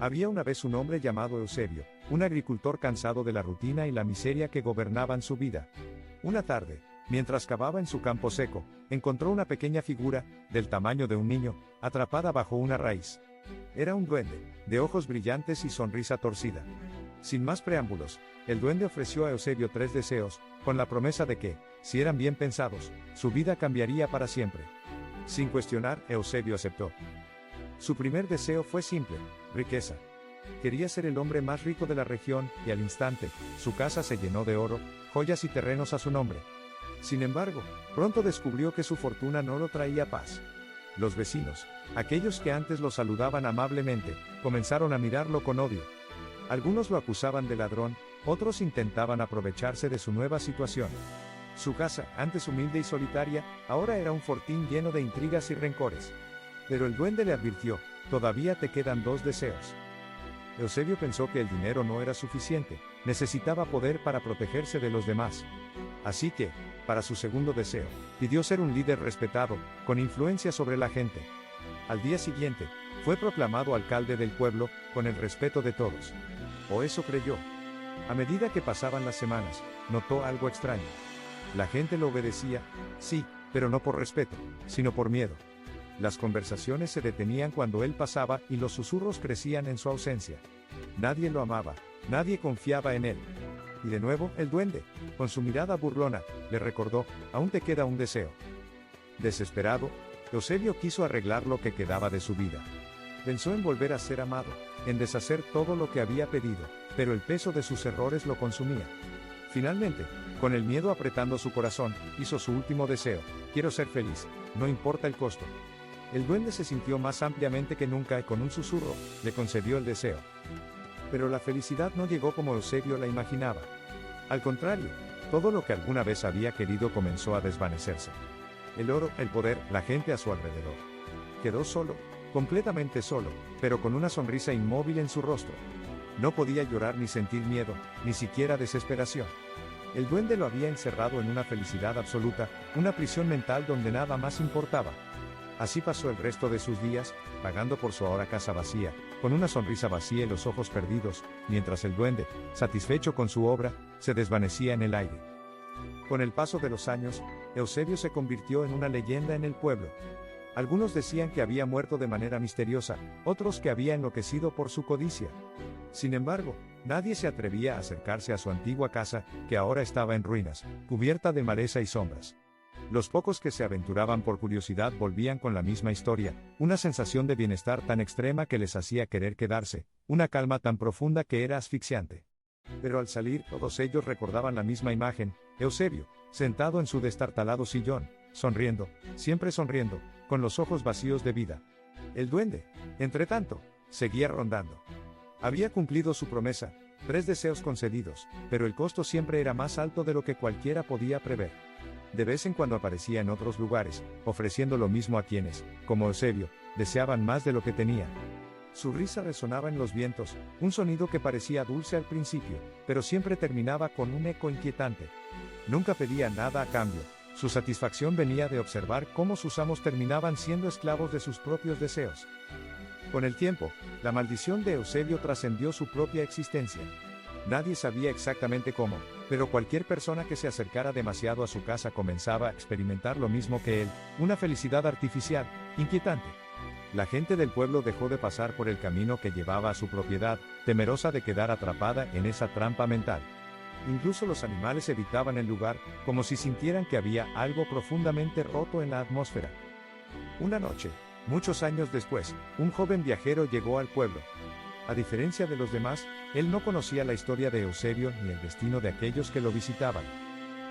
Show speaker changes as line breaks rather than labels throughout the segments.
Había una vez un hombre llamado Eusebio, un agricultor cansado de la rutina y la miseria que gobernaban su vida. Una tarde, mientras cavaba en su campo seco, encontró una pequeña figura, del tamaño de un niño, atrapada bajo una raíz. Era un duende, de ojos brillantes y sonrisa torcida. Sin más preámbulos, el duende ofreció a Eusebio 3 deseos, con la promesa de que, si eran bien pensados, su vida cambiaría para siempre. Sin cuestionar, Eusebio aceptó. Su primer deseo fue simple: riqueza. Quería ser el hombre más rico de la región, y al instante, su casa se llenó de oro, joyas y terrenos a su nombre. Sin embargo, pronto descubrió que su fortuna no lo traía paz. Los vecinos, aquellos que antes lo saludaban amablemente, comenzaron a mirarlo con odio. Algunos lo acusaban de ladrón, otros intentaban aprovecharse de su nueva situación. Su casa, antes humilde y solitaria, ahora era un fortín lleno de intrigas y rencores. Pero el duende le advirtió: todavía te quedan 2 deseos. Eusebio pensó que el dinero no era suficiente, necesitaba poder para protegerse de los demás. Así que, para su segundo deseo, pidió ser un líder respetado, con influencia sobre la gente. Al día siguiente, fue proclamado alcalde del pueblo, con el respeto de todos. O eso creyó. A medida que pasaban las semanas, notó algo extraño. La gente lo obedecía, sí, pero no por respeto, sino por miedo. Las conversaciones se detenían cuando él pasaba y los susurros crecían en su ausencia. Nadie lo amaba, nadie confiaba en él. Y de nuevo, el duende, con su mirada burlona, le recordó: aún te queda un deseo. Desesperado, Eusebio quiso arreglar lo que quedaba de su vida. Pensó en volver a ser amado, en deshacer todo lo que había pedido, pero el peso de sus errores lo consumía. Finalmente, con el miedo apretando su corazón, hizo su último deseo: quiero ser feliz, no importa el costo. El duende se sintió más ampliamente que nunca y con un susurro, le concedió el deseo. Pero la felicidad no llegó como Eusebio la imaginaba. Al contrario, todo lo que alguna vez había querido comenzó a desvanecerse. El oro, el poder, la gente a su alrededor. Quedó solo, completamente solo, pero con una sonrisa inmóvil en su rostro. No podía llorar ni sentir miedo, ni siquiera desesperación. El duende lo había encerrado en una felicidad absoluta, una prisión mental donde nada más importaba. Así pasó el resto de sus días, pagando por su ahora casa vacía, con una sonrisa vacía y los ojos perdidos, mientras el duende, satisfecho con su obra, se desvanecía en el aire. Con el paso de los años, Eusebio se convirtió en una leyenda en el pueblo. Algunos decían que había muerto de manera misteriosa, otros que había enloquecido por su codicia. Sin embargo, nadie se atrevía a acercarse a su antigua casa, que ahora estaba en ruinas, cubierta de maleza y sombras. Los pocos que se aventuraban por curiosidad volvían con la misma historia, una sensación de bienestar tan extrema que les hacía querer quedarse, una calma tan profunda que era asfixiante. Pero al salir, todos ellos recordaban la misma imagen: Eusebio, sentado en su destartalado sillón, sonriendo, siempre sonriendo, con los ojos vacíos de vida. El duende, entretanto, seguía rondando. Había cumplido su promesa, 3 deseos concedidos, pero el costo siempre era más alto de lo que cualquiera podía prever. De vez en cuando aparecía en otros lugares, ofreciendo lo mismo a quienes, como Eusebio, deseaban más de lo que tenían. Su risa resonaba en los vientos, un sonido que parecía dulce al principio, pero siempre terminaba con un eco inquietante. Nunca pedía nada a cambio, su satisfacción venía de observar cómo sus amos terminaban siendo esclavos de sus propios deseos. Con el tiempo, la maldición de Eusebio trascendió su propia existencia. Nadie sabía exactamente cómo, pero cualquier persona que se acercara demasiado a su casa comenzaba a experimentar lo mismo que él, una felicidad artificial, inquietante. La gente del pueblo dejó de pasar por el camino que llevaba a su propiedad, temerosa de quedar atrapada en esa trampa mental. Incluso los animales evitaban el lugar, como si sintieran que había algo profundamente roto en la atmósfera. Una noche, muchos años después, un joven viajero llegó al pueblo. A diferencia de los demás, él no conocía la historia de Eusebio ni el destino de aquellos que lo visitaban.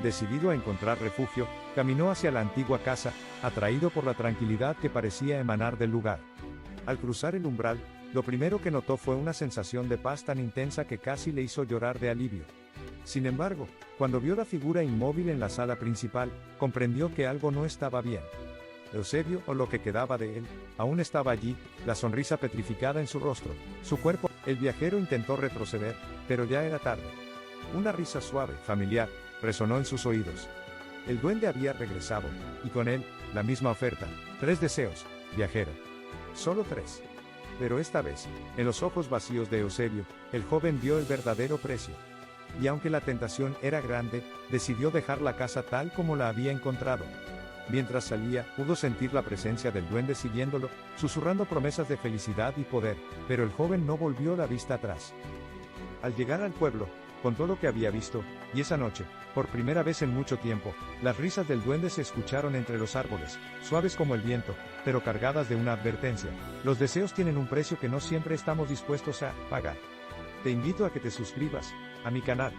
Decidido a encontrar refugio, caminó hacia la antigua casa, atraído por la tranquilidad que parecía emanar del lugar. Al cruzar el umbral, lo primero que notó fue una sensación de paz tan intensa que casi le hizo llorar de alivio. Sin embargo, cuando vio la figura inmóvil en la sala principal, comprendió que algo no estaba bien. Eusebio, o lo que quedaba de él, aún estaba allí, la sonrisa petrificada en su rostro, su cuerpo. El viajero intentó retroceder, pero ya era tarde. Una risa suave, familiar, resonó en sus oídos. El duende había regresado, y con él, la misma oferta: 3 deseos, viajero. Solo 3. Pero esta vez, en los ojos vacíos de Eusebio, el joven vio el verdadero precio. Y aunque la tentación era grande, decidió dejar la casa tal como la había encontrado. Mientras salía, pudo sentir la presencia del duende siguiéndolo, susurrando promesas de felicidad y poder, pero el joven no volvió la vista atrás. Al llegar al pueblo, contó lo que había visto, y esa noche, por primera vez en mucho tiempo, las risas del duende se escucharon entre los árboles, suaves como el viento, pero cargadas de una advertencia. Los deseos tienen un precio que no siempre estamos dispuestos a pagar. Te invito a que te suscribas a mi canal.